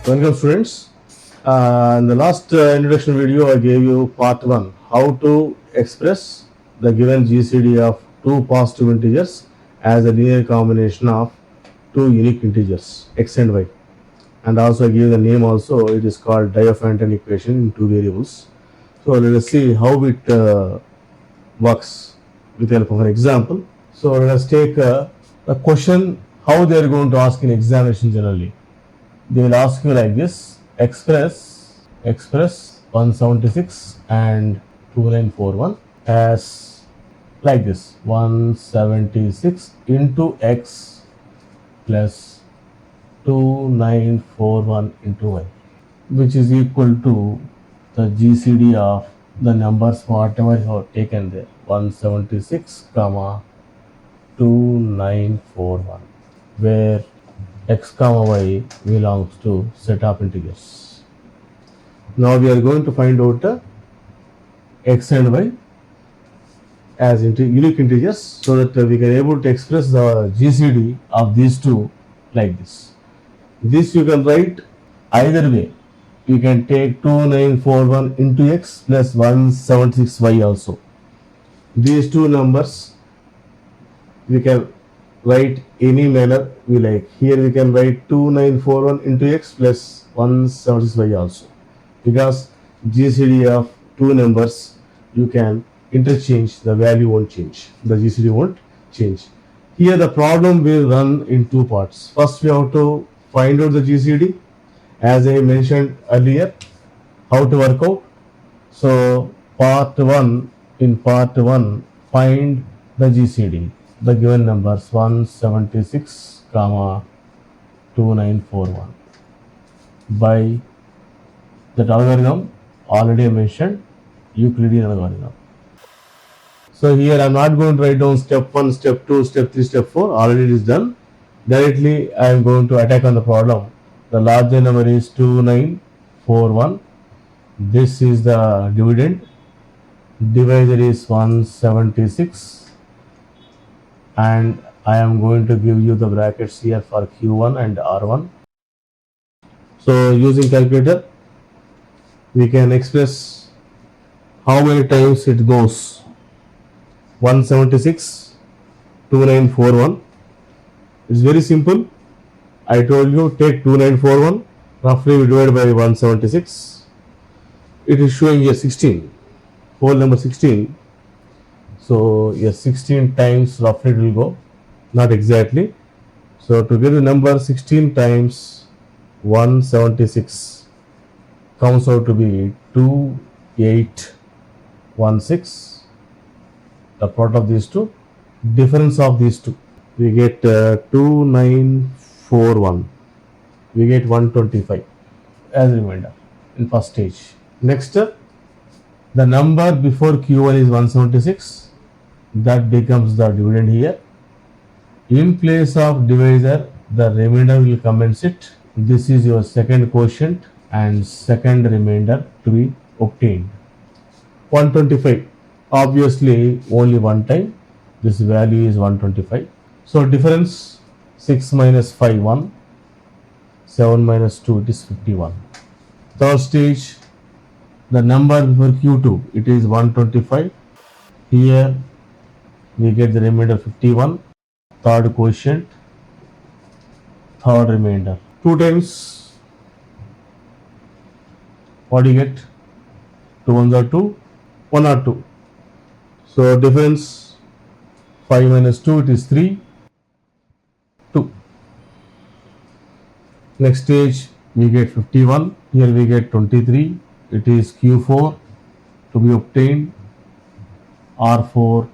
Welcome students. In the last introduction video I gave you part 1, how to express the given GCD of two positive integers as a linear combination of two unique integers x and y, and also I gave the name also. It is called diophantineequation in two variables. So let us see how it works with the help of an example. So let us take a question how they are going to ask in examination generally. They will ask you like this: express 176 and 2941 as like this: 176 into x plus 2941 into y, which is equal to the GCD of the numbers whatever you have taken there, 176 comma 2941, where x comma y belongs to set of integers. Now we are going to find out x and y as unique integers, so that we can able to express the GCD of these two like this. This you can write either way. You can take 2941 into x plus 176y also. These two numbers we can write any manner we like. Here we can write 2941 into x plus 176y also, because GCD of two numbers you can interchange, the value won't change, the GCD won't change. Here the problem will run in two parts. First we have to find out the GCD, as I mentioned earlier how to work out. So in part 1 find the GCD, the given numbers 176 comma 2941 by that algorithm already mentioned, Euclidean algorithm. So here I am not going to write down step 1, step 2, step 3, step 4, already it is done. Directly I am going to attack on the problem. The larger number is 2941. This is the dividend. Divisor is 176, and I am going to give you the brackets here for Q1 and R1. So using calculator we can express how many times it goes. 176 2941. It's very simple. I told you, take 2941, roughly we divide by 176. It is showing here 16, whole number 16. So yes, 16 times roughly it will go, not exactly. So to get the number 16 times 176 comes out to be 2816. The product of these two, difference of these two, we get 2941, we get 125 as remainder in first stage. Next, the number before Q1 is 176, that becomes the dividend here. In place of divisor, the remainder will commence it. This is your second quotient and second remainder to be obtained. 125, obviously only one time, this value is 125. So difference 6 minus 5 1, 7 minus 2 it is 51. Third stage, the number before Q2 it is 125. Here we get the remainder 51. Third quotient, third remainder, 2 times, what do you get? 2 ones are 2, 1 are 2. So difference 5 minus 2 it is 3, 2. Next stage we get 51. Here we get 23. It is Q4 to be obtained, R4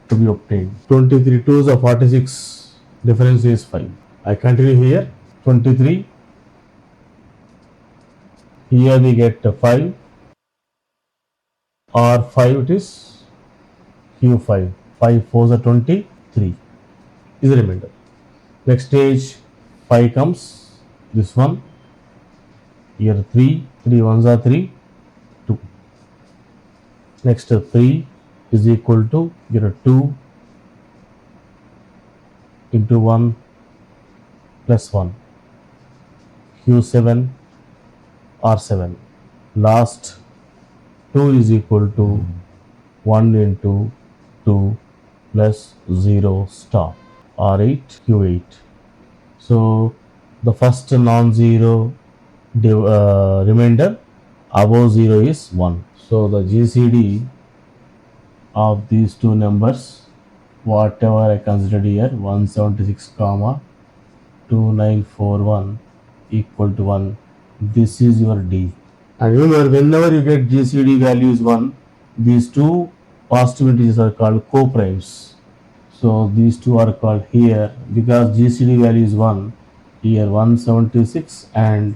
to be obtained. 23 2s are 46. Difference is 5. I continue here. 23. Here we get 5. R5 it is Q5. 5 4s are 23 is the remainder. Next stage 5 comes. This one. Here 3. 3 ones are 3. 2. Next 3 is equal to here 2 into 1 plus 1. Q7 or 7. Last 2 is equal to 1 into 2 plus 0 stop or 8 q8. So the first non-zero remainder above 0 is 1. So the GCD of these two numbers, whatever I considered here, 176 comma 2941 equal to 1. This is your D. And remember, whenever you get GCD value is 1, these two positive integers are called co-primes. So these two are called here, because GCD value is 1, here 176 and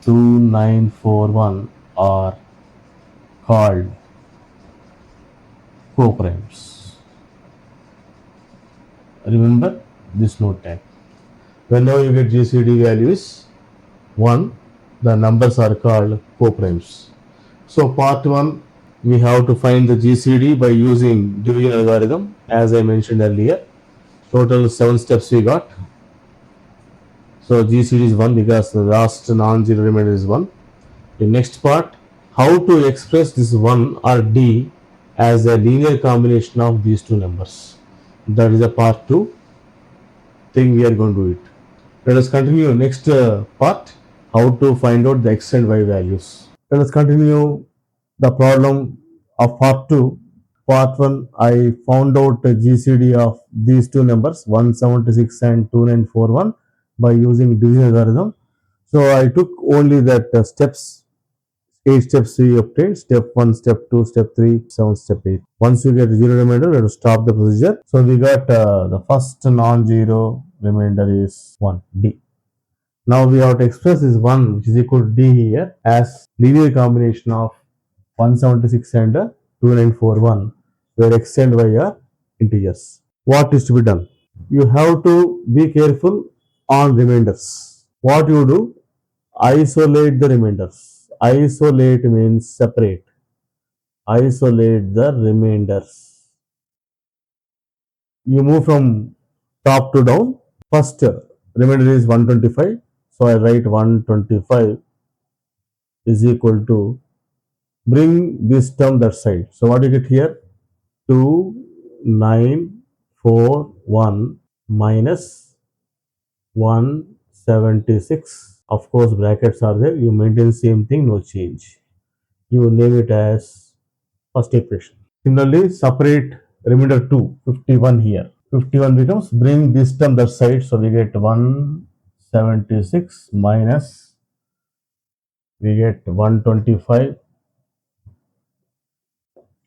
2941 are called co-primes. Remember this note tag. Whenever you get GCD value is 1, the numbers are called co-primes. So part 1, we have to find the GCD by using division algorithm, as I mentioned earlier. Total 7 steps we got. So GCD is 1 because the last non-zero remainder is 1. The next part, how to express this 1 or D as a linear combination of these two numbers. That is a part 2 thing we are going to do it. Let us continue next part, how to find out the x and y values. Let us continue the problem of part 2. Part 1, I found out the GCD of these two numbers 176 and 2941 by using division algorithm. So I took only that steps, 8 steps we obtained, step 1, step 2, step 3, 7, step 8. Once you get 0 remainder, we have to stop the procedure. So we got the first non-zero remainder is 1, D. Now we have to express this 1 which is equal to D here as linear combination of 176 and 2941, where x and y are integers. What is to be done? You have to be careful on remainders. What you do? Isolate the remainders. Isolate means separate. Isolate the remainders. You move from top to down. First remainder is 125. So I write 125 is equal to, bring this term that side. So what you get here? 2941 minus 176. Of course, brackets are there. You maintain same thing, no change. You name it as first equation. Similarly, separate remainder 2, 51 here. 51 becomes, bring this term that side. So we get 176 minus, we get 125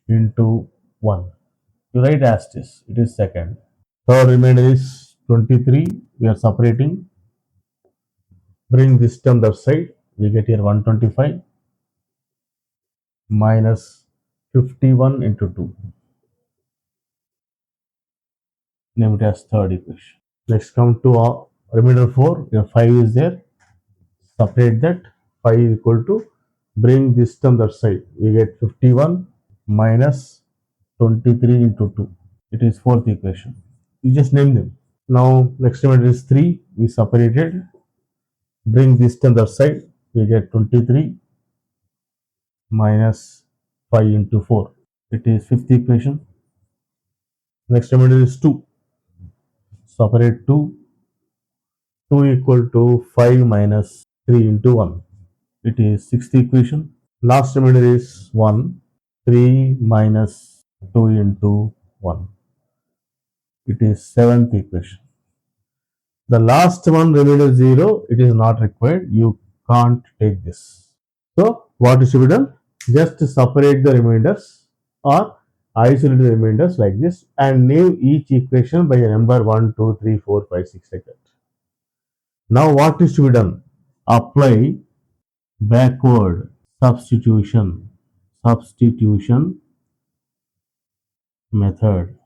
into 1. You write as this, it is second. Third remainder is 23, we are separating. Bring this term that side, we get here 125 minus 51 into 2. Name it as third equation. Next come to remainder 4, here 5 is there. Separate that, 5 is equal to, bring this term that side, we get 51 minus 23 into 2. It is fourth equation. You just name them. Now next remainder is 3, we separated. Bring this to the other side, we get 23 minus 5 into 4. It is fifth equation. Next remainder is 2. Separate 2. 2 equal to 5 minus 3 into 1. It is sixth equation. Last remainder is 1. 3 minus 2 into 1. It is seventh equation. The last one remainder 0, it is not required. You can't take this. So what is to be done? Just separate the remainders or isolate the remainders like this and name each equation by a number 1, 2, 3, 4, 5, 6 like that. Now what is to be done? Apply backward substitution method.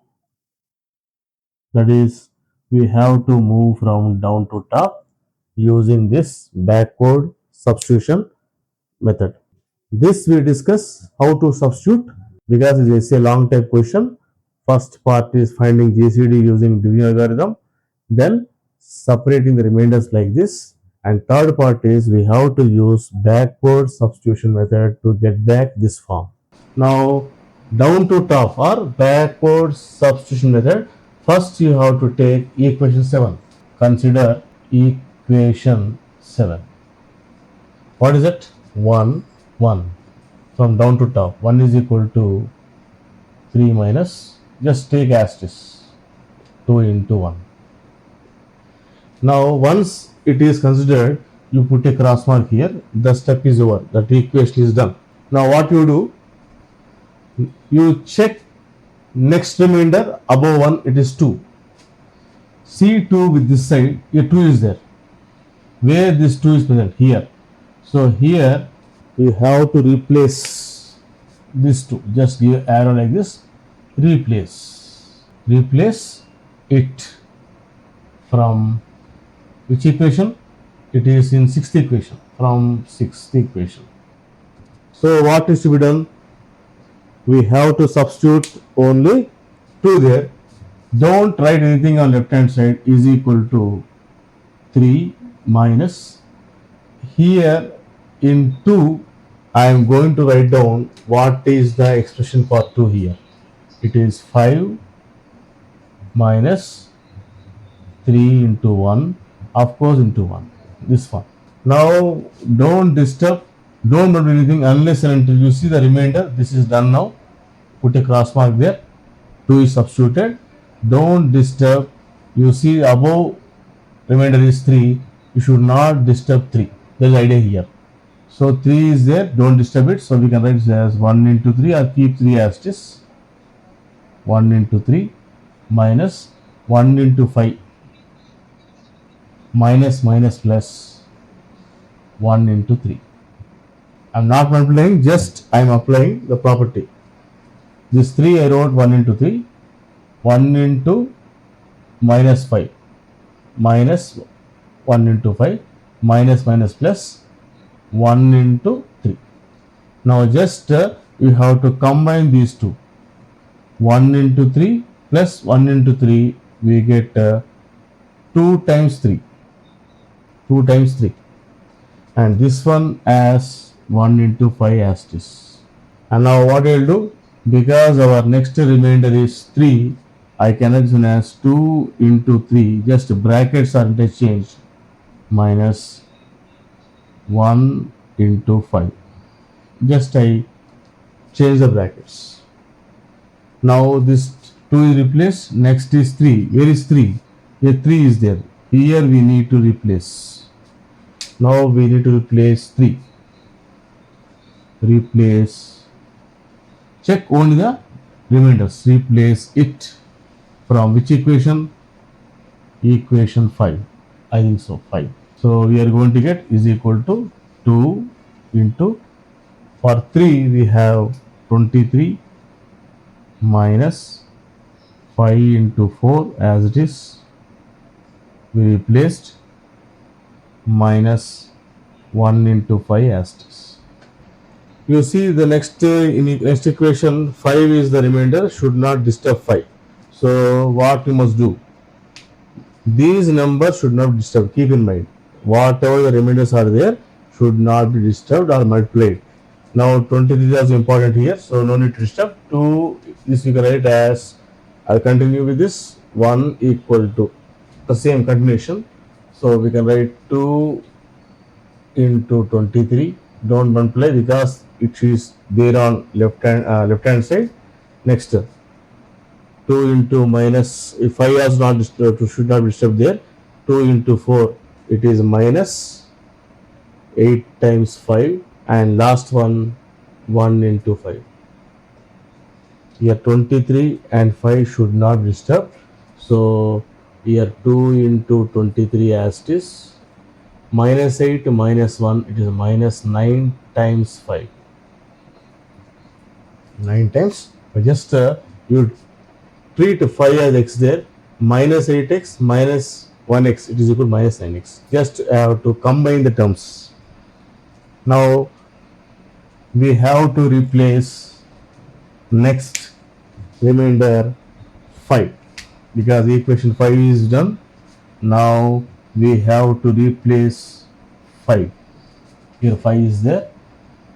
That is, we have to move from down to top using this backward substitution method. This we discuss how to substitute because it is a long type question. First part is finding GCD using division algorithm, then separating the remainders like this And third part is we have to use backward substitution method to get back this form. Now down to top or backward substitution method, first you have to take equation 7. Consider equation 7. What is it? 1, 1. From down to top, 1 is equal to 3 minus, just take asterisk, 2 into 1. Now once it is considered, you put a cross mark here, the step is over, that equation is done. Now what you do, you check next remainder above 1, it is 2. See 2 with this side, here 2 is there. Where this 2 is present? Here. So here you have to replace this 2. Just give arrow like this. Replace it from which equation? It is in 6th equation, from 6th equation. So what is to be done? We have to substitute only 2 there. Don't write anything on left hand side, is equal to 3 minus. Here in 2 I am going to write down what is the expression for 2 here. It is 5 minus 3 into 1, of course into 1, this one. Now don't disturb, don't do anything unless and until you see the remainder. This is done now. Put a cross mark there. 2 is substituted. Don't disturb. You see above remainder is 3. You should not disturb 3. There is idea here. So 3 is there. Don't disturb it. So we can write this as 1 into 3 or keep 3 as this. 1 into 3 minus 1 into 5 minus plus 1 into 3. I am not multiplying, just I am applying the property. This 3 I wrote 1 into 3, 1 into minus 5, minus 1 into 5, minus plus 1 into 3. Now just you have to combine these two. 1 into 3 plus 1 into 3, we get 2 times 3. 2 times 3. And this one as 1 into 5 as this. And now what I will do, because our next remainder is 3, I can write this one as 2 into 3, just brackets are interchanged, minus 1 into 5. Just I change the brackets. Now this 2 is replaced, next is 3. Where is 3? Here 3 is there. Here we need to replace. Now we need to replace 3. Replace. Check only the remainders. Replace it from which equation? Equation 5. I think so, 5. So we are going to get is equal to 2 into, for 3 we have 23 minus 5 into 4 as it is. We replaced minus 1 into 5 as it is. You see the next next equation, 5 is the remainder, should not disturb 5. So what we must do? These numbers should not disturb. Keep in mind, whatever the remainders are there should not be disturbed or multiplied. Now 23 is important here, so no need to disturb. 2, this you can write as, I'll continue with this, 1 equal to the same continuation. So we can write 2 into 23. Don't multiply because it is there on left hand side. Next 2 into minus, if 5 is not disturbed, should not be disturbed there. 2 into 4, it is minus 8 times 5, and last one 1 into 5. Here 23 and 5 should not be disturbed. So here 2 into 23 as it is, minus 8 minus 1, it is minus 9 times 5. 9 times, but just you treat 5 as x there, minus 8x minus 1x, it is equal to minus 9x. Just have to combine the terms. Now we have to replace next remainder 5, because equation 5 is done. Now we have to replace 5. Here 5 is there.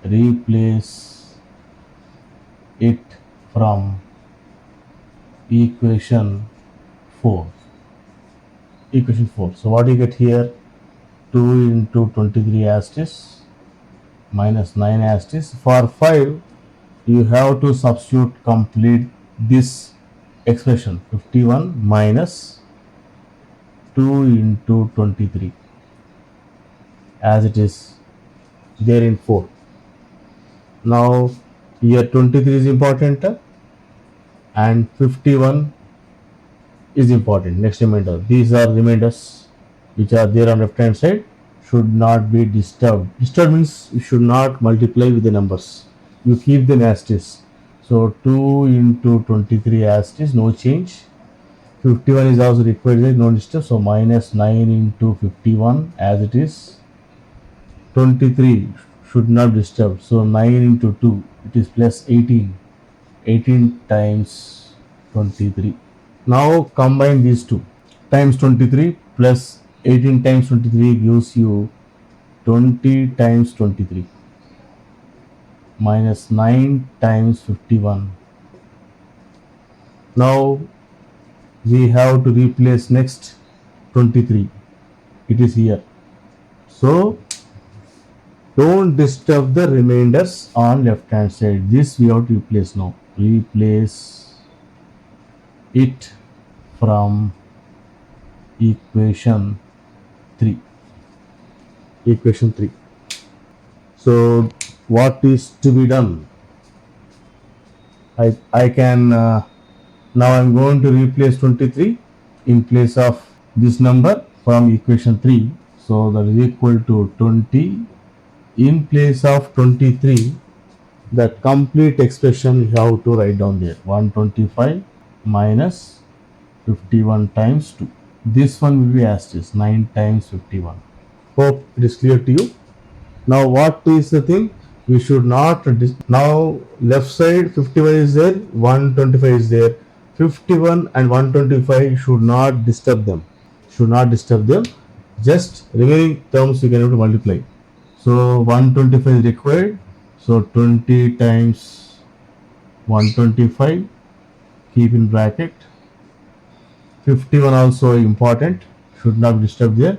Replace it from equation 4. Equation 4. So what do you get here? 2 into 23 as it is minus 9 as it is. For 5, you have to substitute complete this expression 51 minus 2 into 23 as it is there in 4. Now here 23 is important and 51 is important. Next remainder. These are remainders which are there on left hand side should not be disturbed. Disturbed means you should not multiply with the numbers. You keep them as it is. So 2 into 23 as it is, no change. 51 is also required there, no disturb. So minus 9 into 51 as it is. 23 should not disturb. So 9 into 2, it is plus 18. 18 times 23. Now combine these two. Times 23 plus 18 times 23 gives you 20 times 23 minus 9 times 51. Now we have to replace next 23. It is here. So don't disturb the remainders on left hand side. This we have to replace now. Replace it from equation 3. Equation 3. So what is to be done? I can now I'm going to replace 23 in place of this number from equation 3. So that is equal to 20 in place of 23. That complete expression you have to write down there. 125 minus 51 times 2. This one will be as is 9 times 51. Hope it is clear to you. Now what is the thing? We should not now left side 51 is there, 125 is there. 51 and 125 should not disturb them. Should not disturb them. Just remaining terms you can have to multiply. So 125 is required. So 20 times 125, keep in bracket. 51 also important, should not be disturbed there.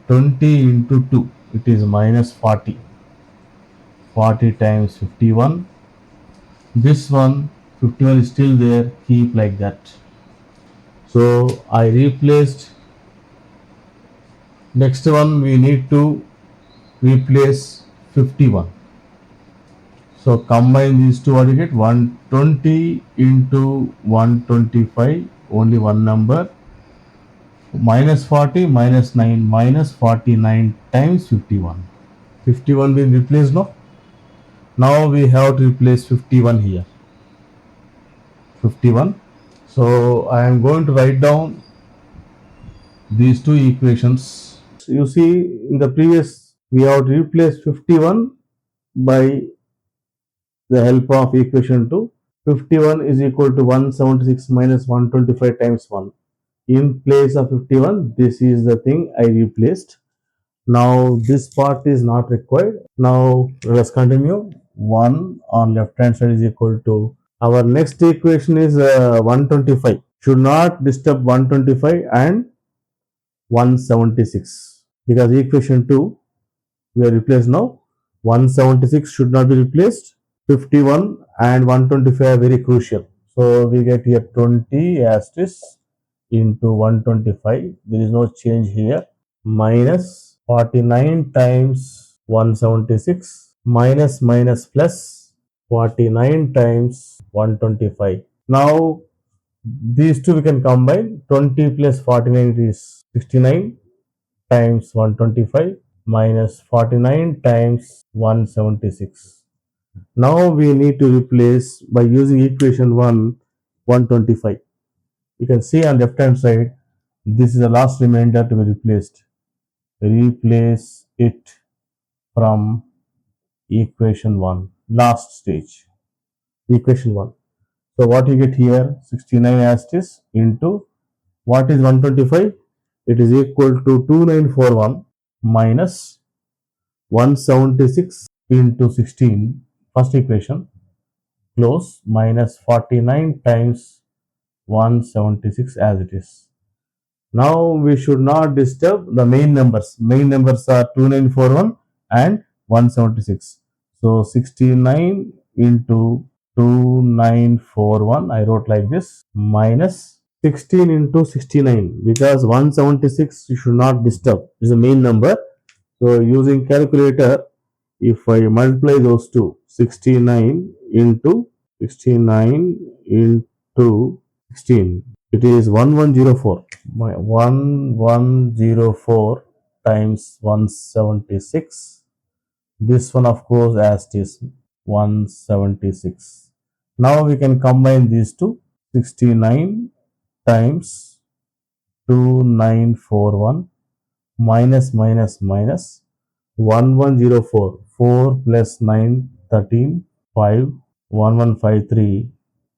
20 into 2, it is minus 40. 40 times 51. This one 51 is still there, keep like that. So I replaced. Next one we need to replace 51. So combine these two, what you get? 120 into 125, only one number. Minus 40 minus 9 minus 49 times 51. 51 being replaced now. Now we have to replace 51 here. 51. So I am going to write down these two equations. You see in the previous we have to replace 51 by the help of equation 2. 51 is equal to 176 minus 125 times 1. In place of 51, this is the thing I replaced. Now this part is not required. Now let's continue. 1 on left hand side is equal to, our next equation is 125. Should not disturb 125 and 176 because equation 2 we are replaced now. 176 should not be replaced. 51 and 125 are very crucial. So we get here 20 as this into 125. There is no change here. Minus 49 times 176 minus minus plus 49 times 125. Now these two we can combine. 20 plus 49 is 69 times 125 minus 49 times 176. Now we need to replace by using equation 1, 125. You can see on left hand side, this is the last remainder to be replaced. Replace it from equation 1, last stage, equation 1. So what you get here, 69 as it is into, what is 125? It is equal to 2941 minus 176 into 16, first equation, close, minus 49 times 176 as it is. Now we should not disturb the main numbers. Main numbers are 2941 and 176. So 69 into 2941, I wrote like this, minus 16 into 69, because 176 you should not disturb. It is the main number. So using calculator, if I multiply those two, 69 into 16, it is 1104. 1104 times 176. This one, of course, as it is 176. Now we can combine these two. 69 times 2941 minus 1104. 4 plus 9, 13, 5, 1153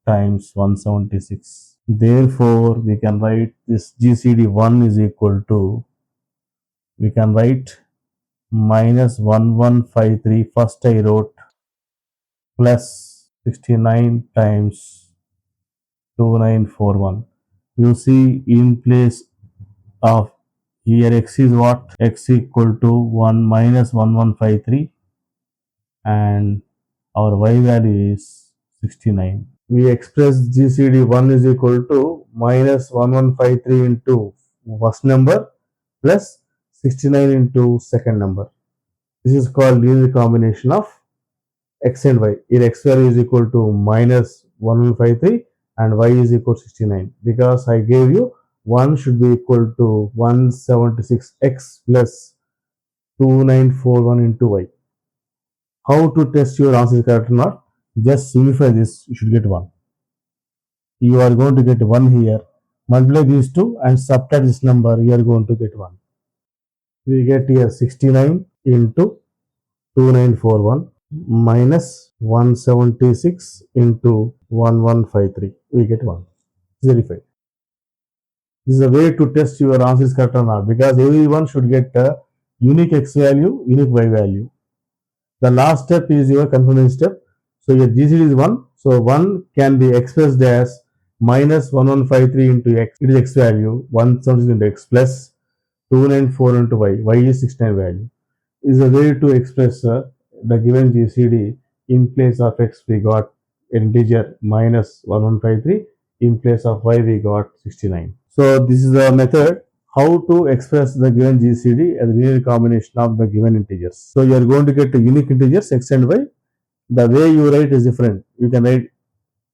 times 176. Therefore, we can write this GCD 1 is equal to, we can write minus 1153. First I wrote plus 69 times 2941. You see, in place of here x is what? X equal to 1 minus 1153 and our y value is 69. We express GCD 1 is equal to minus 1153 into first number plus 69 into second number. This is called linear combination of x and y. Here x value is equal to minus 1153 and y is equal to 69. Because I gave you 1 should be equal to 176x plus 2941 into y. How to test your answer is correct or not? Just simplify this, you should get 1. You are going to get 1 here. Multiply these two and subtract this number, you are going to get 1. We get here 69 into 2941 minus 176 into 1153. We get 1. Verify. This is a way to test your answer is correct or not, because everyone should get a unique x value, unique y value. The last step is your confirmation step. So your GCD is 1. So 1 can be expressed as minus 1153 into x. It is x value. 176 into x plus 294 into y. Y is 69 value. Is a way to express the given GCD. In place of x we got integer minus 1153. In place of y we got 69. So this is the method how to express the given GCD as a linear combination of the given integers. So you are going to get unique integers x and y. The way you write is different. You can write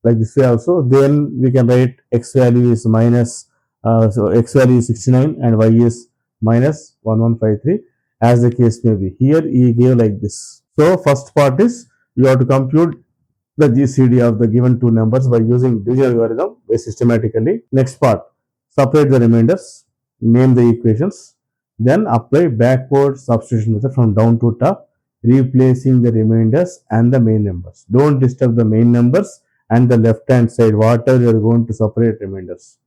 like this way also. Then we can write x value is minus, so x value is 69 and y is minus 1153 as the case may be. Here he gave like this. So first part is you have to compute the GCD of the given two numbers by using division algorithm by systematically. Next part, separate the remainders, name the equations, then apply backward substitution method from down to top, replacing the remainders and the main numbers. Don't disturb the main numbers and the left hand side, whatever you are going to separate remainders.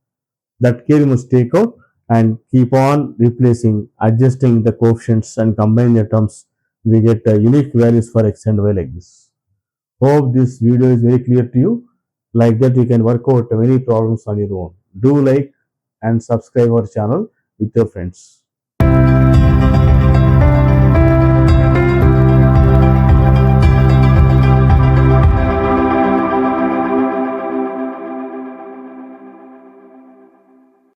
That care you must take out and keep on replacing, adjusting the coefficients and combining the terms. We get unique values for x and y like this. Hope this video is very clear to you. Like that you can work out many problems on your own. Do like and subscribe our channel with your friends.